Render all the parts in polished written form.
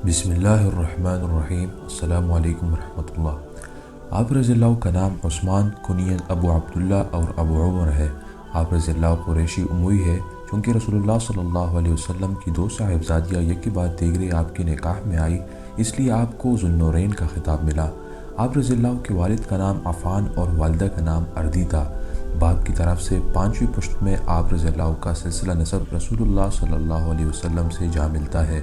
بسم اللہ الرحمن الرحیم۔ السلام علیکم ورحمۃ اللہ۔ آپ رضی اللہ کا نام عثمان کنیت ابو عبداللہ اور ابو عمر ہے۔ آپ رضی اللہ قریشی اموی ہے، چونکہ رسول اللہ صلی اللہ علیہ وسلم کی دو صاحبزادیاں یکی بعد دیگرے آپ کے نکاح میں آئی، اس لیے آپ کو ذو النورین کا خطاب ملا۔ آپ رضی اللہ کے والد کا نام عفان اور والدہ کا نام اردی تھا۔ باپ کی طرف سے پانچویں پشت میں آپ رضی اللہ کا سلسلہ نسب رسول اللہ صلی اللہ علیہ وسلم سے جا ملتا ہے۔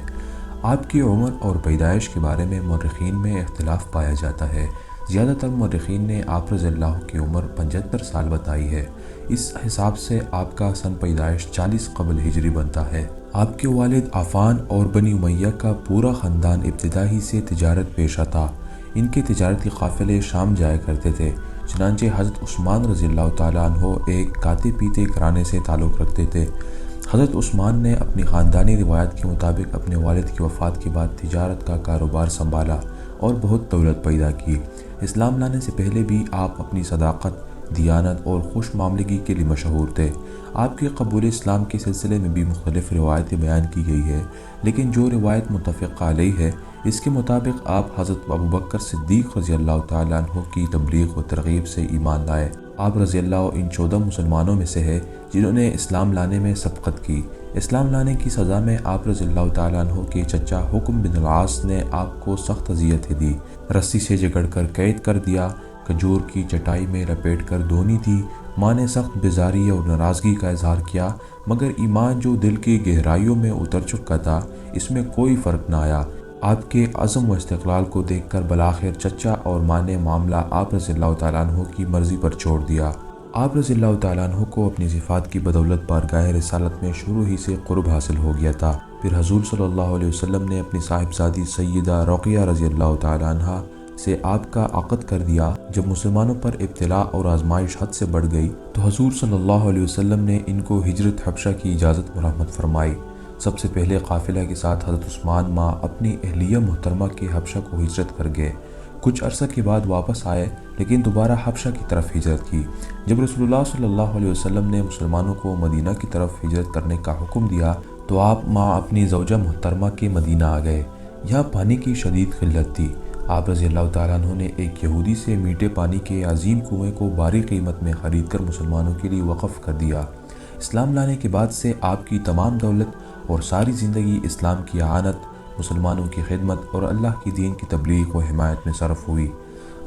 آپ کی عمر اور پیدائش کے بارے میں مورخین میں اختلاف پایا جاتا ہے۔ زیادہ تر مورخین نے آپ رضی اللہ کی عمر 75 سال بتائی ہے۔ اس حساب سے آپ کا سن پیدائش 40 قبل ہجری بنتا ہے۔ آپ کے والد عفان اور بنی امیہ کا پورا خاندان ابتدا ہی سے تجارت پیشہ تھا۔ ان کے تجارتی قافلے شام جایا کرتے تھے، چنانچہ حضرت عثمان رضی اللہ تعالیٰ عنہ ایک کھاتے پیتے گھرانے سے تعلق رکھتے تھے۔ حضرت عثمان نے اپنی خاندانی روایت کے مطابق اپنے والد کی وفات کے بعد تجارت کا کاروبار سنبھالا اور بہت دولت پیدا کی۔ اسلام لانے سے پہلے بھی آپ اپنی صداقت، دیانت اور خوش معاملگی کے لیے مشہور تھے۔ آپ کے قبول اسلام کے سلسلے میں بھی مختلف روایتیں بیان کی گئی ہے، لیکن جو روایت متفق علیہ ہے اس کے مطابق آپ حضرت ابوبکر صدیق رضی اللہ تعالیٰ عنہ کی تبلیغ و ترغیب سے ایمان لائے۔ آپ رضی اللہ ان 14 مسلمانوں میں سے ہے جنہوں نے اسلام لانے میں سبقت کی۔ اسلام لانے کی سزا میں آپ رضی اللہ تعالیٰ عنہ کے چچا حکم بن العاص نے آپ کو سخت اذیتیں دی، رسی سے جکڑ کر قید کر دیا، کھجور کی چٹائی میں لپیٹ کر دھونی دی۔ ماں نے سخت بیزاری اور ناراضگی کا اظہار کیا، مگر ایمان جو دل کی گہرائیوں میں اتر چکا تھا اس میں کوئی فرق نہ آیا۔ آپ کے عزم و استقلال کو دیکھ کر بالآخر چچا اور ماں نے معاملہ آپ رضی اللہ تعالیٰ عنہ کی مرضی پر چھوڑ دیا۔ آپ رضی اللہ تعالیٰ عنہ کو اپنی صفات کی بدولت بارگاہ رسالت میں شروع ہی سے قرب حاصل ہو گیا تھا۔ پھر حضور صلی اللہ علیہ وسلم نے اپنی صاحبزادی سیدہ رقیہ رضی اللہ تعالیٰ عنہ سے آپ کا عقد کر دیا۔ جب مسلمانوں پر ابتلا اور آزمائش حد سے بڑھ گئی تو حضور صلی اللہ علیہ وسلم نے ان کو ہجرت حبشہ کی اجازت مرحمت فرمائی۔ سب سے پہلے قافلہ کے ساتھ حضرت عثمان ماں اپنی اہلیہ محترمہ کے حبشہ کو ہجرت کر گئے۔ کچھ عرصہ کے بعد واپس آئے، لیکن دوبارہ حبشہ کی طرف ہجرت کی۔ جب رسول اللہ صلی اللہ علیہ وسلم نے مسلمانوں کو مدینہ کی طرف ہجرت کرنے کا حکم دیا تو آپ ماں اپنی زوجہ محترمہ کے مدینہ آ گئے۔ یہاں پانی کی شدید قلت تھی۔ آپ رضی اللہ تعالیٰ عنہ نے ایک یہودی سے میٹھے پانی کے عظیم کنویں کو بھاری قیمت میں خرید کر مسلمانوں کے لیے وقف کر دیا۔ اسلام لانے کے بعد سے آپ کی تمام دولت اور ساری زندگی اسلام کی اعانت، مسلمانوں کی خدمت اور اللہ کی دین کی تبلیغ و حمایت میں صرف ہوئی۔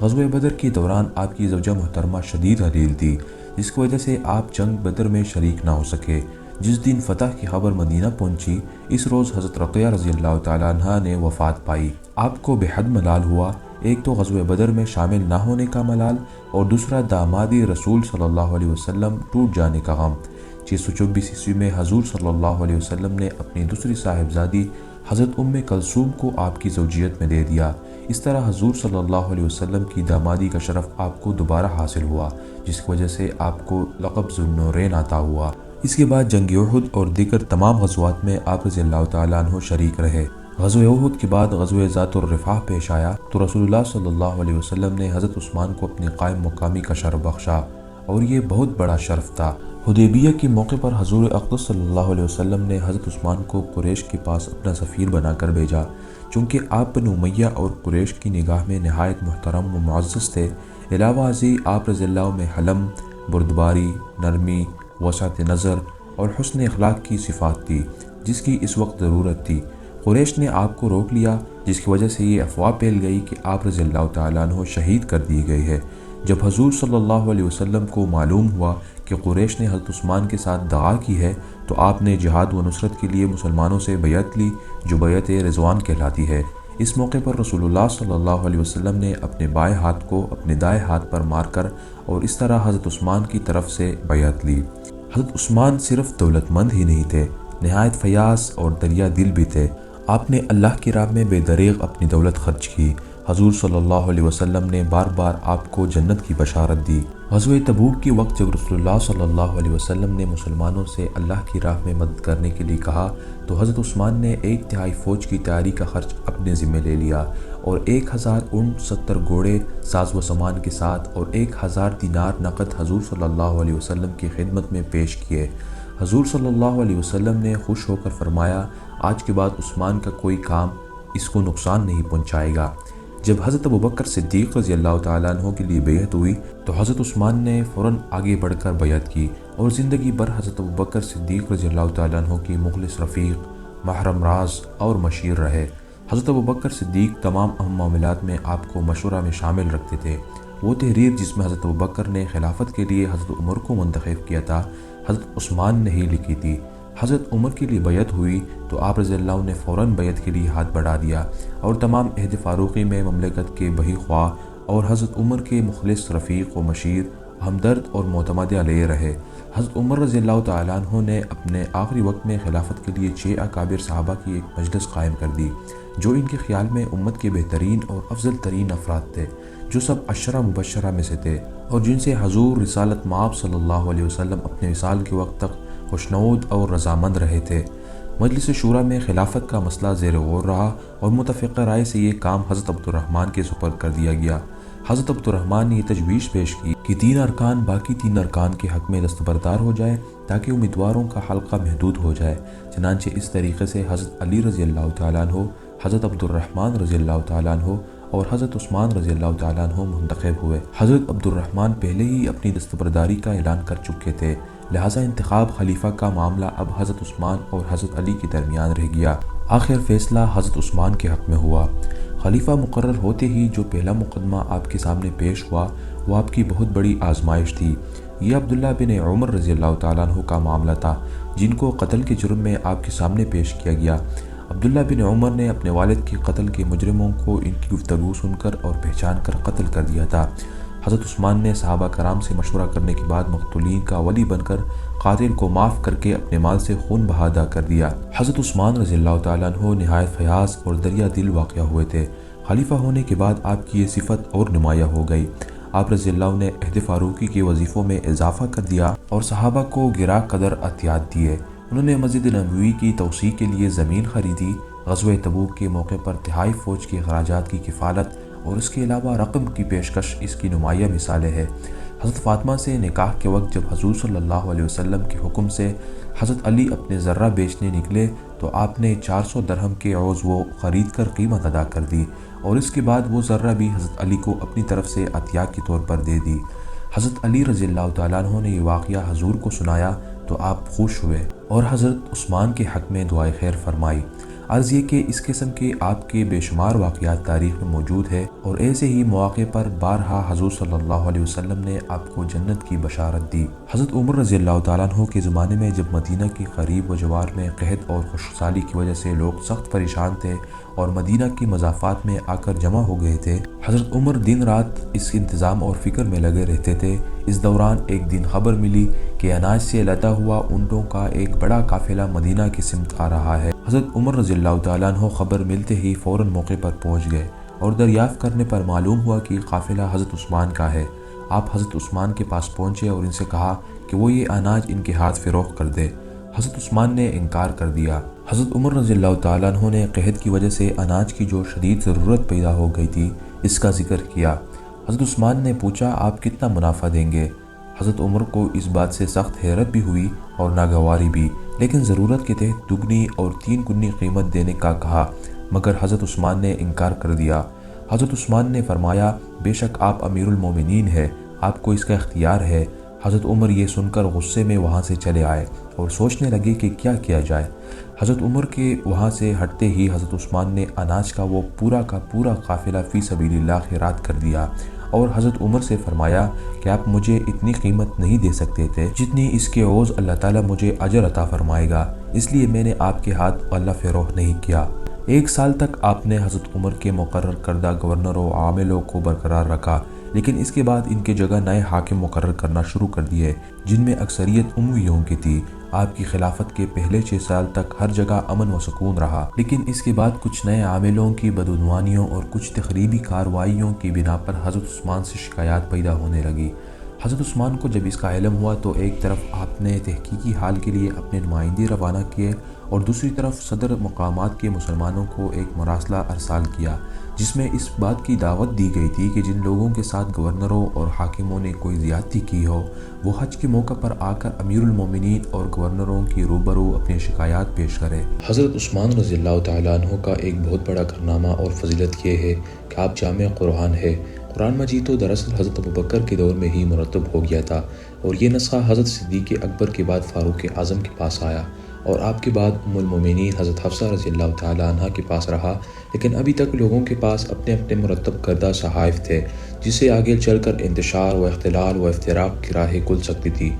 غزوہ بدر کے دوران آپ کی زوجہ محترمہ شدید حلیل تھی، جس کی وجہ سے آپ جنگ بدر میں شریک نہ ہو سکے۔ جس دن فتح کی خبر مدینہ پہنچی، اس روز حضرت رقیہ رضی اللہ تعالیٰ عنہ نے وفات پائی۔ آپ کو بے حد ملال ہوا، ایک تو غزوہ بدر میں شامل نہ ہونے کا ملال اور دوسرا دامادی رسول صلی اللہ علیہ وسلم ٹوٹ جانے کا غم۔ 624 عیسوی میں حضور صلی اللہ علیہ وسلم نے اپنی دوسری صاحبزادی حضرت ام کلثوم کو آپ کی زوجیت میں دے دیا۔ اس طرح حضور صلی اللہ علیہ وسلم کی دامادی کا شرف آپ کو دوبارہ حاصل ہوا، جس کی وجہ سے آپ کو لقب ذو النورین عطا ہوا۔ اس کے بعد جنگ احد اور دیگر تمام غزوات میں آپ رضی اللہ تعالیٰ عنہ شریک رہے۔ غزوہ احد کے بعد غزوہ ذات الرفاح پیش آیا تو رسول اللہ صلی اللہ علیہ وسلم نے حضرت عثمان کو اپنی قائم مقامی کا شرف بخشا، اور یہ بہت بڑا شرف تھا۔ حدیبیہ کے موقع پر حضور اقدس صلی اللہ علیہ وسلم نے حضرت عثمان کو قریش کے پاس اپنا سفیر بنا کر بھیجا، چونکہ آپ بنو امیہ اور قریش کی نگاہ میں نہایت محترم و معزز تھے۔ علاوہ ازیں آپ رضی اللہ میں حلم، بردباری، نرمی، وسعت نظر اور حسن اخلاق کی صفات تھی، جس کی اس وقت ضرورت تھی۔ قریش نے آپ کو روک لیا، جس کی وجہ سے یہ افواہ پھیل گئی کہ آپ رضی اللہ تعالیٰ عنہ شہید کر دیے گئے ہیں۔ جب حضور صلی اللہ علیہ وسلم کو معلوم ہوا کہ قریش نے حضرت عثمان کے ساتھ دغا کی ہے تو آپ نے جہاد و نصرت کے لیے مسلمانوں سے بیعت لی، جو بیعت رضوان کہلاتی ہے۔ اس موقع پر رسول اللہ صلی اللہ علیہ وسلم نے اپنے بائیں ہاتھ کو اپنے دائیں ہاتھ پر مار کر اور اس طرح حضرت عثمان کی طرف سے بیعت لی۔ حضرت عثمان صرف دولت مند ہی نہیں تھے، نہایت فیاض اور دریا دل بھی تھے۔ آپ نے اللہ کی راہ میں بے دریغ اپنی دولت خرچ کی۔ حضور صلی اللہ علیہ وسلم نے بار بار آپ کو جنت کی بشارت دی۔ غزوہ تبوک کے وقت جب رسول اللہ صلی اللہ علیہ وسلم نے مسلمانوں سے اللہ کی راہ میں مدد کرنے کے لیے کہا تو حضرت عثمان نے 1/3 فوج کی تیاری کا خرچ اپنے ذمہ لے لیا اور 1000 اونٹ، 70 گھوڑے ساز و سامان کے ساتھ اور 1000 دینار نقد حضور صلی اللہ علیہ وسلم کی خدمت میں پیش کیے۔ حضور صلی اللہ علیہ وسلم نے خوش ہو کر فرمایا، آج کے بعد عثمان کا کوئی کام اس کو نقصان نہیں پہنچائے گا۔ جب حضرت ابوبکر صدیق رضی اللہ تعالیٰ عنہ کے لیے بیعت ہوئی تو حضرت عثمان نے فوراً آگے بڑھ کر بیعت کی اور زندگی بھر حضرت ابوبکر صدیق رضی اللہ تعالیٰ عنہ کی مخلص رفیق، محرم راز اور مشیر رہے۔ حضرت ابوبکر صدیق تمام اہم معاملات میں آپ کو مشورہ میں شامل رکھتے تھے۔ وہ تحریر جس میں حضرت ابوبکر نے خلافت کے لیے حضرت عمر کو منتخب کیا تھا، حضرت عثمان نے ہی لکھی تھی۔ حضرت عمر کے لیے بیعت ہوئی تو آپ رضی اللہ نے فوراً بیعت کے لیے ہاتھ بڑھا دیا اور تمام عہد فاروقی میں مملکت کے بہی خواہ اور حضرت عمر کے مخلص رفیق و مشیر، ہمدرد اور معتمد علیہ رہے۔ حضرت عمر رضی اللہ تعالیٰ عنہ نے اپنے آخری وقت میں خلافت کے لیے 6 اکابر صحابہ کی ایک مجلس قائم کر دی جو ان کے خیال میں امت کے بہترین اور افضل ترین افراد تھے، جو سب 10 مبشرہ میں سے تھے اور جن سے حضور رسالت مآب صلی اللہ علیہ وسلم اپنے وصال کے وقت تک خوشنود اور رضامند رہے تھے۔ مجلس شورا میں خلافت کا مسئلہ زیر غور رہا اور متفقہ رائے سے یہ کام حضرت عبد الرحمن کے سپرد کر دیا گیا۔ حضرت عبد الرحمن نے یہ تجویز پیش کی کہ 3 ارکان باقی 3 ارکان کے حق میں دستبردار ہو جائے تاکہ امیدواروں کا حلقہ محدود ہو جائے۔ چنانچہ اس طریقے سے حضرت علی رضی اللہ تعالیٰ عنہ، حضرت عبد الرحمن رضی اللہ تعالیٰ عنہ اور حضرت عثمان رضی اللہ تعالیٰ عنہ منتخب ہوئے۔ حضرت عبد الرحمن پہلے ہی اپنی دستبرداری کا اعلان کر چکے تھے، لہٰذا انتخاب خلیفہ کا معاملہ اب حضرت عثمان اور حضرت علی کے درمیان رہ گیا۔ آخر فیصلہ حضرت عثمان کے حق میں ہوا۔ خلیفہ مقرر ہوتے ہی جو پہلا مقدمہ آپ کے سامنے پیش ہوا وہ آپ کی بہت بڑی آزمائش تھی۔ یہ عبداللہ بن عمر رضی اللہ تعالیٰ عنہ کا معاملہ تھا جن کو قتل کے جرم میں آپ کے سامنے پیش کیا گیا۔ عبداللہ بن عمر نے اپنے والد کے قتل کے مجرموں کو ان کی گفتگو سن کر اور پہچان کر قتل کر دیا تھا۔ حضرت عثمان نے صحابہ کرام سے مشورہ کرنے کے بعد مقتولین کا ولی بن کر قاتل کو معاف کر کے اپنے مال سے خون بہا ادا کر دیا۔ حضرت عثمان رضی اللہ تعالیٰ عنہ نہایت فیاض اور دریا دل واقع ہوئے تھے۔ خلیفہ ہونے کے بعد آپ کی یہ صفت اور نمایاں ہو گئی۔ آپ رضی اللہ نے عہد فاروقی کے وظیفوں میں اضافہ کر دیا اور صحابہ کو گراں قدر عطیات دیے۔ انہوں نے مسجد نبوی کی توسیع کے لیے زمین خریدی۔ غزوہ تبوک کے موقع پر تہائی فوج کے اخراجات کی کفالت اور اس کے علاوہ رقم کی پیشکش اس کی نمایاں مثالیں ہیں۔ حضرت فاطمہ سے نکاح کے وقت جب حضور صلی اللہ علیہ وسلم کے حکم سے حضرت علی اپنے ذرہ بیچنے نکلے تو آپ نے 400 درہم کے عوض وہ خرید کر قیمت ادا کر دی اور اس کے بعد وہ ذرہ بھی حضرت علی کو اپنی طرف سے عطیہ کے طور پر دے دی۔ حضرت علی رضی اللہ تعالیٰ عنہ نے یہ واقعہ حضور کو سنایا تو آپ خوش ہوئے اور حضرت عثمان کے حق میں دعائے خیر فرمائی۔ عرض یہ کہ اس قسم کے آپ کے بے شمار واقعات تاریخ میں موجود ہے اور ایسے ہی مواقع پر بارہا حضور صلی اللہ علیہ وسلم نے آپ کو جنت کی بشارت دی۔ حضرت عمر رضی اللہ تعالیٰ عنہ کے زمانے میں جب مدینہ کے قریب و جوار میں قحط اور خشکسالی کی وجہ سے لوگ سخت پریشان تھے اور مدینہ کی مضافات میں آ کر جمع ہو گئے تھے، حضرت عمر دن رات اس انتظام اور فکر میں لگے رہتے تھے۔ اس دوران ایک دن خبر ملی کہ اناج سے لدا ہوا اونٹوں کا ایک بڑا قافلہ مدینہ کی سمت آ رہا ہے۔ حضرت عمر رضی اللہ تعالیٰ عنہ خبر ملتے ہی فوراً موقع پر پہنچ گئے اور دریافت کرنے پر معلوم ہوا کہ قافلہ حضرت عثمان کا ہے۔ آپ حضرت عثمان کے پاس پہنچے اور ان سے کہا کہ وہ یہ اناج ان کے ہاتھ فروخت کر دے۔ حضرت عثمان نے انکار کر دیا۔ حضرت عمر رضی اللہ تعالیٰ عنہ نے قحط کی وجہ سے اناج کی جو شدید ضرورت پیدا ہو گئی تھی اس کا ذکر کیا۔ حضرت عثمان نے پوچھا آپ کتنا منافع دیں گے؟ حضرت عمر کو اس بات سے سخت حیرت بھی ہوئی اور ناگواری بھی، لیکن ضرورت کے تحت دگنی اور 3 گنی قیمت دینے کا کہا، مگر حضرت عثمان نے انکار کر دیا۔ حضرت عثمان نے فرمایا بے شک آپ امیر المومنین ہیں، آپ کو اس کا اختیار ہے۔ حضرت عمر یہ سن کر غصے میں وہاں سے چلے آئے اور سوچنے لگے کہ کیا کیا جائے۔ حضرت عمر کے وہاں سے ہٹتے ہی حضرت عثمان نے اناج کا وہ پورا کا پورا قافلہ فی سبیل اللہ خیرات کر دیا اور حضرت عمر سے فرمایا کہ آپ مجھے اتنی قیمت نہیں دے سکتے تھے جتنی اس کے عوض اللہ تعالیٰ مجھے اجر عطا فرمائے گا، اس لیے میں نے آپ کے ہاتھ غلہ فروخت نہیں کیا۔ 1 سال تک آپ نے حضرت عمر کے مقرر کردہ گورنروں و عاملوں کو برقرار رکھا، لیکن اس کے بعد ان کے جگہ نئے حاکم مقرر کرنا شروع کر دیے جن میں اکثریت امویوں کی تھی۔ آپ کی خلافت کے پہلے 6 سال تک ہر جگہ امن و سکون رہا، لیکن اس کے بعد کچھ نئے عاملوں کی بدعنوانیوں اور کچھ تخریبی کارروائیوں کی بنا پر حضرت عثمان سے شکایات پیدا ہونے لگی۔ حضرت عثمان کو جب اس کا علم ہوا تو ایک طرف آپ نے تحقیقی حال کے لیے اپنے نمائندے روانہ کیے اور دوسری طرف صدر مقامات کے مسلمانوں کو ایک مراسلہ ارسال کیا جس میں اس بات کی دعوت دی گئی تھی کہ جن لوگوں کے ساتھ گورنروں اور حاکموں نے کوئی زیادتی کی ہو وہ حج کے موقع پر آ کر امیر المومنین اور گورنروں کی روبرو اپنی شکایات پیش کرے۔ حضرت عثمان رضی اللہ تعالیٰ عنہ کا ایک بہت بڑا کارنامہ اور فضیلت یہ ہے کہ آپ جامع قرآن ہے۔ قرآن مجید تو دراصل حضرت ابوبکر کے دور میں ہی مرتب ہو گیا تھا اور یہ نسخہ حضرت صدیق اکبر کے بعد فاروق اعظم کے پاس آیا اور آپ کے بعد ام المومنین حضرت حفصہ رضی اللہ تعالیٰ عنہ کے پاس رہا، لیکن ابھی تک لوگوں کے پاس اپنے اپنے مرتب کردہ صحائف تھے جس سے آگے چل کر انتشار و اختلال و افتراق کی راہیں کھل سکتی تھی۔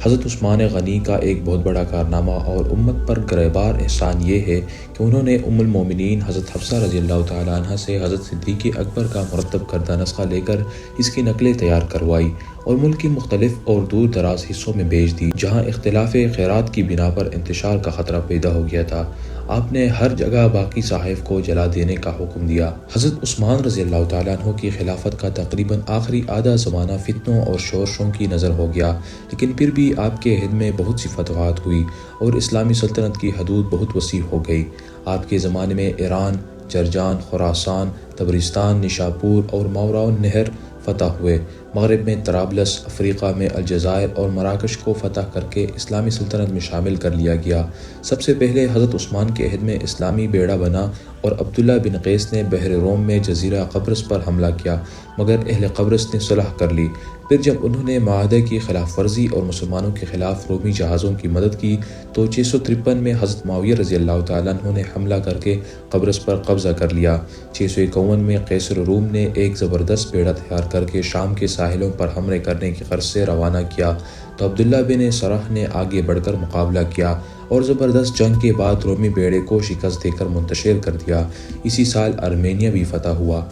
حضرت عثمان غنی کا ایک بہت بڑا کارنامہ اور امت پر گریبار احسان یہ ہے کہ انہوں نے ام المومنین حضرت حفصہ رضی اللہ تعالیٰ عنہ سے حضرت صدیق اکبر کا مرتب کردہ نسخہ لے کر اس کی نقلیں تیار کروائی اور ملک کی مختلف اور دور دراز حصوں میں بھیج دی جہاں اختلاف خیرات کی بنا پر انتشار کا خطرہ پیدا ہو گیا تھا۔ آپ نے ہر جگہ باقی صحائف کو جلا دینے کا حکم دیا۔ حضرت عثمان رضی اللہ تعالیٰ عنہ کی خلافت کا تقریباً آخری آدھا زمانہ فتنوں اور شورشوں کی نظر ہو گیا، لیکن پھر بھی آپ کے عہد میں بہت سی فتوحات ہوئی اور اسلامی سلطنت کی حدود بہت وسیع ہو گئی۔ آپ کے زمانے میں ایران، جرجان، خراسان، تبرستان، نشاپور اور ماوراء النہر فتح ہوئے۔ مغرب میں طرابلس، افریقہ میں الجزائر اور مراکش کو فتح کر کے اسلامی سلطنت میں شامل کر لیا گیا۔ سب سے پہلے حضرت عثمان کے عہد میں اسلامی بیڑا بنا اور عبداللہ بن قیس نے بحر روم میں جزیرہ قبرص پر حملہ کیا، مگر اہل قبرص نے صلح کر لی۔ پھر جب انہوں نے معاہدے کی خلاف ورزی اور مسلمانوں کے خلاف رومی جہازوں کی مدد کی تو 653 میں حضرت معاویہ رضی اللہ تعالیٰ عنہ نے حملہ کر کے قبرص پر قبضہ کر لیا۔ 651 میں قیصر روم نے ایک زبردست بیڑا تیار کر کے شام کے ساحلوں پر حملے کرنے کی غرض سے روانہ کیا تو عبداللہ بن سرح نے آگے بڑھ کر مقابلہ کیا اور زبردست جنگ کے بعد رومی بیڑے کو شکست دے کر منتشر کر دیا۔ اسی سال ارمینیہ بھی فتح ہوا۔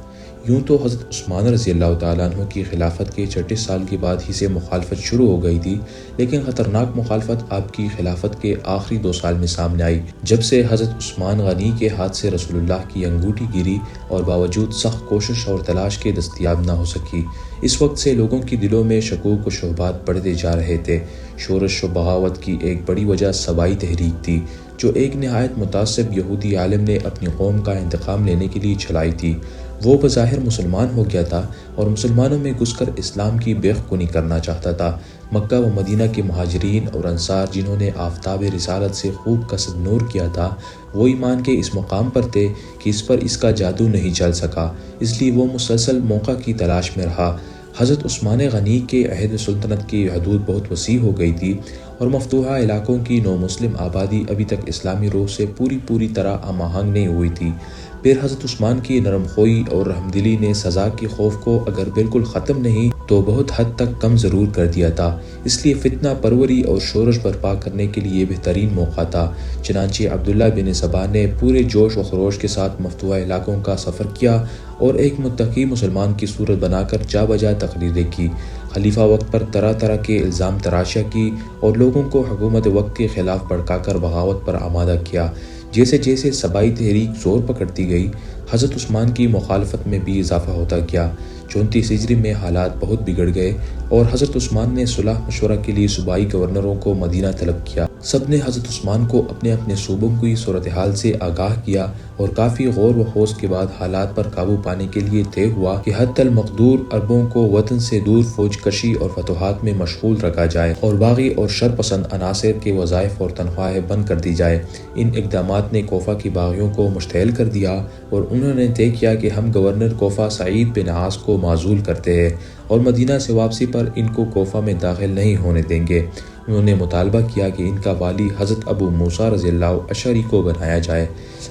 یوں تو حضرت عثمان رضی اللہ تعالیٰ عنہ کی خلافت کے 36 سال کے بعد ہی سے مخالفت شروع ہو گئی تھی، لیکن خطرناک مخالفت آپ کی خلافت کے آخری 2 سال میں سامنے آئی جب سے حضرت عثمان غنی کے ہاتھ سے رسول اللہ کی انگوٹھی گری اور باوجود سخت کوشش اور تلاش کے دستیاب نہ ہو سکی۔ اس وقت سے لوگوں کی دلوں میں شکوک و شبہات بڑھتے جا رہے تھے۔ شورش و بغاوت کی ایک بڑی وجہ سبائی تحریک تھی جو ایک نہایت متعصب یہودی عالم نے اپنی قوم کا انتقام لینے کے لیے چلائی تھی۔ وہ بظاہر مسلمان ہو گیا تھا اور مسلمانوں میں گھس کر اسلام کی بیخ کنی کرنا چاہتا تھا۔ مکہ و مدینہ کے مہاجرین اور انصار جنہوں نے آفتاب رسالت سے خوب قصد نور کیا تھا وہ ایمان کے اس مقام پر تھے کہ اس پر اس کا جادو نہیں چل سکا، اس لیے وہ مسلسل موقع کی تلاش میں رہا۔ حضرت عثمان غنی کے عہد سلطنت کی حدود بہت وسیع ہو گئی تھی اور مفتوحہ علاقوں کی نو مسلم آبادی ابھی تک اسلامی روح سے پوری طرح ہم آہنگ نہیں ہوئی تھی۔ پھر حضرت عثمان کی نرم خوئی اور رحمدلی نے سزا کے خوف کو اگر بالکل ختم نہیں تو بہت حد تک کم ضرور کر دیا تھا، اس لیے فتنہ پروری اور شورش برپا کرنے کے لیے بہترین موقع تھا۔ چنانچہ عبداللہ بن سبا نے پورے جوش و خروش کے ساتھ مفتوحہ علاقوں کا سفر کیا اور ایک متقی مسلمان کی صورت بنا کر جا بجا تقریریں کی، خلیفہ وقت پر طرح کے الزام تراشیاں کی اور لوگوں کو حکومت وقت کے خلاف بھڑکا کر بغاوت پر آمادہ کیا۔ جیسے جیسے سبائی تحریک زور پکڑتی گئی، حضرت عثمان کی مخالفت میں بھی اضافہ ہوتا گیا۔ 34 ہجری میں حالات بہت بگڑ گئے اور حضرت عثمان نے صلح مشورہ کے لیے صوبائی گورنروں کو مدینہ طلب کیا۔ سب نے حضرت عثمان کو اپنے اپنے صوبوں کی صورتحال سے آگاہ کیا اور کافی غور و خوض کے بعد حالات پر قابو پانے کے لیے طے ہوا کہ حد المقدور عربوں کو وطن سے دور فوج کشی اور فتوحات میں مشغول رکھا جائے اور باغی اور شر پسند عناصر کے وظائف اور تنخواہیں بند کر دی جائے۔ ان اقدامات نے کوفہ کی باغیوں کو مشتعل کر دیا اور انہوں نے طے کیا کہ ہم گورنر کوفہ سعید بن عاص کو معزول کرتے ہیں اور مدینہ سے واپسی پر ان کو کوفہ میں داخل نہیں ہونے دیں گے۔ انہوں نے مطالبہ کیا کہ ان کا والی حضرت ابو موسیٰ رضی اللہ اشعری کو بنایا جائے۔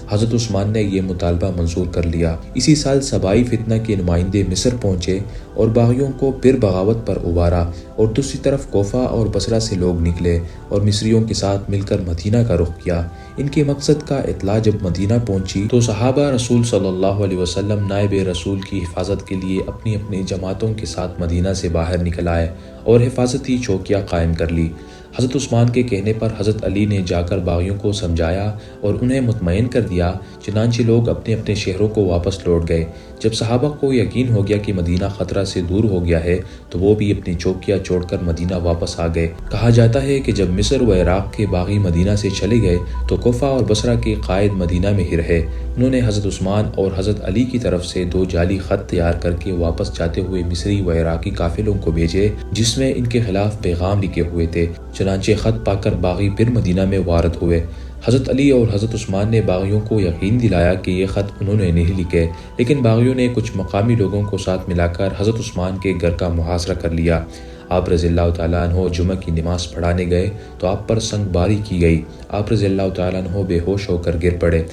حضرت عثمان نے یہ مطالبہ منظور کر لیا۔ اسی سال سبائی فتنہ کے نمائندے مصر پہنچے اور باغیوں کو پھر بغاوت پر ابھارا اور دوسری طرف کوفہ اور بصرہ سے لوگ نکلے اور مصریوں کے ساتھ مل کر مدینہ کا رخ کیا۔ ان کے مقصد کا اطلاع جب مدینہ پہنچی تو صحابہ رسول صلی اللہ علیہ وسلم نائب رسول کی حفاظت کے لیے اپنی اپنی جماعتوں کے ساتھ مدینہ سے باہر نکل آئے اور حفاظتی چوکیاں قائم کر لی۔ حضرت عثمان کے کہنے پر حضرت علی نے جا کر باغیوں کو سمجھایا اور انہیں مطمئن کر دیا، چنانچہ لوگ اپنے اپنے شہروں کو واپس لوٹ گئے۔ جب صحابہ کو یقین ہو گیا کہ مدینہ خطرہ سے دور ہو گیا ہے تو وہ بھی اپنی چوکیاں چھوڑ کر مدینہ واپس آ گئے۔ کہا جاتا ہے کہ جب مصر و عراق کے باغی مدینہ سے چلے گئے تو کوفہ اور بصرہ کے قائد مدینہ میں ہی رہے۔ انہوں نے حضرت عثمان اور حضرت علی کی طرف سے 2 جعلی خط تیار کر کے واپس جاتے ہوئے مصری و عراقی قافلوں کو بھیجے جس میں ان کے خلاف پیغام لکھے ہوئے تھے۔ چنانچہ خط پا کر باغی پھر مدینہ میں وارد ہوئے۔ حضرت علی اور حضرت عثمان نے باغیوں کو یقین دلایا کہ یہ خط انہوں نے نہیں لکھے، لیکن باغیوں نے کچھ مقامی لوگوں کو ساتھ ملا کر حضرت عثمان کے گھر کا محاصرہ کر لیا۔ آپ رضی اللہ تعالیٰ عنہ جمعہ کی نماز پڑھانے گئے تو آپ پر سنگ باری کی گئی۔ آپ رضی اللہ تعالیٰ عنہ بے ہوش ہو کر گر پڑے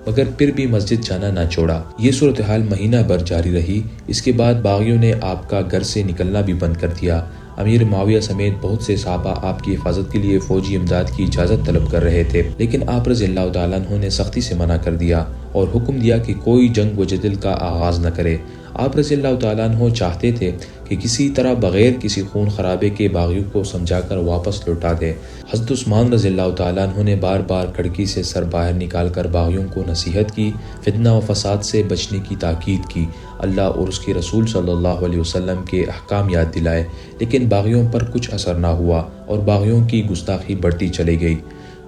مگر پھر بھی مسجد جانا نہ چھوڑا۔ یہ صورتحال مہینہ بھر جاری رہی۔ اس کے بعد باغیوں نے آپ کا گھر سے نکلنا بھی بند کر دیا۔ امیر معاویہ سمیت بہت سے صحابہ آپ کی حفاظت کے لیے فوجی امداد کی اجازت طلب کر رہے تھے، لیکن آپ رضی اللہ تعالیٰ عنہ نے سختی سے منع کر دیا اور حکم دیا کہ کوئی جنگ و جدل کا آغاز نہ کرے۔ آپ رضی اللہ تعالیٰ عنہ چاہتے تھے کہ کسی طرح بغیر کسی خون خرابے کے باغیوں کو سمجھا کر واپس لوٹا دے۔ حضرت عثمان رضی اللہ تعالیٰ عنہ نے بار بار کھڑکی سے سر باہر نکال کر باغیوں کو نصیحت کی، فتنہ و فساد سے بچنے کی تاکید کی، اللہ اور اس کے رسول صلی اللہ علیہ وسلم کے احکام یاد دلائے، لیکن باغیوں پر کچھ اثر نہ ہوا اور باغیوں کی گستاخی بڑھتی چلی گئی۔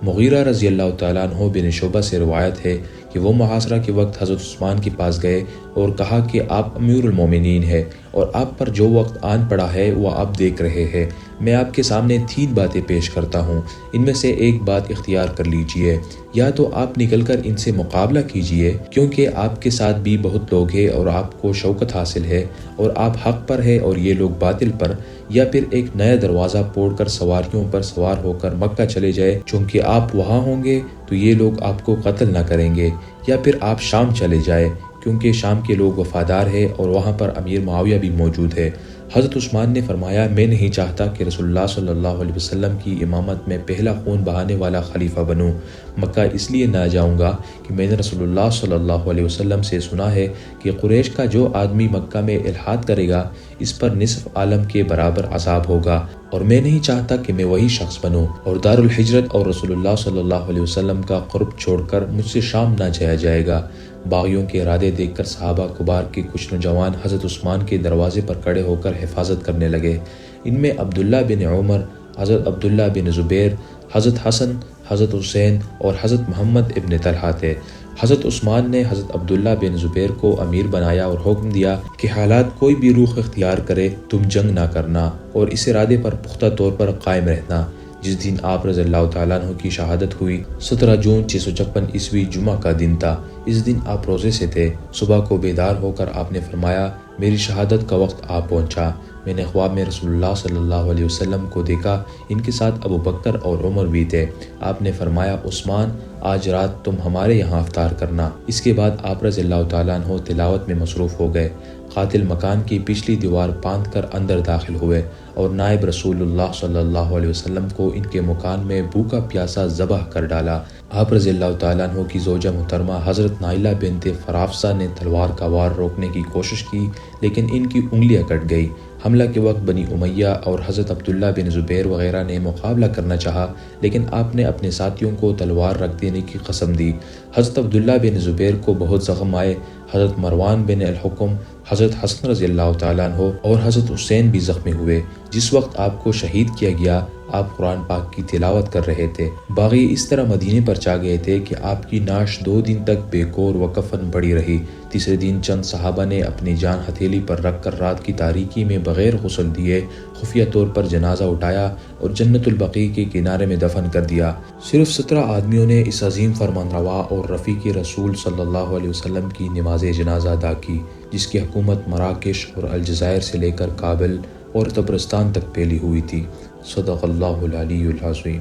مغیرہ رضی اللہ تعالیٰ عنہ بن شعبہ سے روایت ہے کہ وہ محاصرہ کے وقت حضرت عثمان کے پاس گئے اور کہا کہ آپ امیر المومنین ہیں اور آپ پر جو وقت آن پڑا ہے وہ آپ دیکھ رہے ہیں۔ میں آپ کے سامنے 3 باتیں پیش کرتا ہوں، ان میں سے ایک بات اختیار کر لیجئے، یا تو آپ نکل کر ان سے مقابلہ کیجئے کیونکہ آپ کے ساتھ بھی بہت لوگ ہیں اور آپ کو شوکت حاصل ہے اور آپ حق پر ہے اور یہ لوگ باطل پر، یا پھر ایک نیا دروازہ پھوڑ کر سواریوں پر سوار ہو کر مکہ چلے جائے، چونکہ آپ وہاں ہوں گے تو یہ لوگ آپ کو قتل نہ کریں گے، یا پھر آپ شام چلے جائے کیونکہ شام کے لوگ وفادار ہیں اور وہاں پر امیر معاویہ بھی موجود ہے۔ حضرت عثمان نے فرمایا، میں نہیں چاہتا کہ رسول اللہ صلی اللہ علیہ وسلم کی امامت میں پہلا خون بہانے والا خلیفہ بنوں۔ مکہ اس لیے نہ جاؤں گا کہ میں نے رسول اللہ صلی اللہ علیہ وسلم سے سنا ہے کہ قریش کا جو آدمی مکہ میں الحاد کرے گا اس پر نصف عالم کے برابر عذاب ہوگا، اور میں نہیں چاہتا کہ میں وہی شخص بنوں اور دار الحجرت اور رسول اللہ صلی اللہ علیہ وسلم کا قرب چھوڑ کر مجھ سے شام نہ جایا جائے گا۔ باغیوں کے ارادے دیکھ کر صحابہ کبار کے کچھ نوجوان حضرت عثمان کے دروازے پر کھڑے ہو کر حفاظت کرنے لگے۔ ان میں عبداللہ بن عمر، حضرت عبداللہ بن زبیر، حضرت حسن، حضرت حسین اور حضرت محمد ابن طلحہ تھے۔ حضرت عثمان نے حضرت عبداللہ بن زبیر کو امیر بنایا اور حکم دیا کہ حالات کوئی بھی رخ اختیار کرے تم جنگ نہ کرنا اور اس ارادے پر پختہ طور پر قائم رہنا۔ جس دن آپ رضی اللہ تعالیٰ عنہ کی شہادت ہوئی 17 جون 656 عیسوی جمعہ کا دن تھا۔ اس دن آپ روزے سے تھے۔ صبح کو بیدار ہو کر آپ نے فرمایا، میری شہادت کا وقت آ پہنچا۔ میں نے خواب میں رسول اللہ صلی اللہ علیہ وسلم کو دیکھا، ان کے ساتھ ابو بکر اور عمر بھی تھے۔ آپ نے فرمایا، عثمان آج رات تم ہمارے یہاں افطار کرنا۔ اس کے بعد آپ رضی اللہ تعالیٰ عنہ تلاوت میں مصروف ہو گئے۔ قاتل مکان کی پچھلی دیوار پاند کر اندر داخل ہوئے اور نائب رسول اللہ صلی اللہ علیہ وسلم کو ان کے مکان میں بھوکا پیاسا ذبح کر ڈالا۔ آپ رضی اللہ تعالیٰ عنہ کی زوجہ محترمہ حضرت نائلہ بنت فرافسہ نے تلوار کا وار روکنے کی کوشش کی لیکن ان کی انگلیاں کٹ گئی۔ حملہ کے وقت بنی امیہ اور حضرت عبداللہ بن زبیر وغیرہ نے مقابلہ کرنا چاہا لیکن آپ نے اپنے ساتھیوں کو تلوار رکھ دینے کی قسم دی۔ حضرت عبداللہ بن زبیر کو بہت زخم آئے۔ حضرت مروان بن الحکم، حضرت حسن رضی اللہ تعالیٰ عنہ اور حضرت حسین بھی زخمی ہوئے۔ جس وقت آپ کو شہید کیا گیا آپ قرآن پاک کی تلاوت کر رہے تھے۔ باغی اس طرح مدینے پر چا گئے تھے کہ آپ کی نعش 2 دن تک بے کور و کفن پڑی رہی۔ تیسرے دن چند صحابہ نے اپنی جان ہتھیلی پر رکھ کر رات کی تاریکی میں بغیر غسل دیے خفیہ طور پر جنازہ اٹھایا اور جنت البقیع کے کنارے میں دفن کر دیا۔ صرف 17 آدمیوں نے اس عظیم فرمانروا اور رفیق رسول صلی اللہ علیہ وسلم کی نماز جنازہ ادا کی، جس کی حکومت مراکش اور الجزائر سے لے کر کابل اور طبرستان تک پھیلی ہوئی تھی۔ صدق اللہ العلی العظیم۔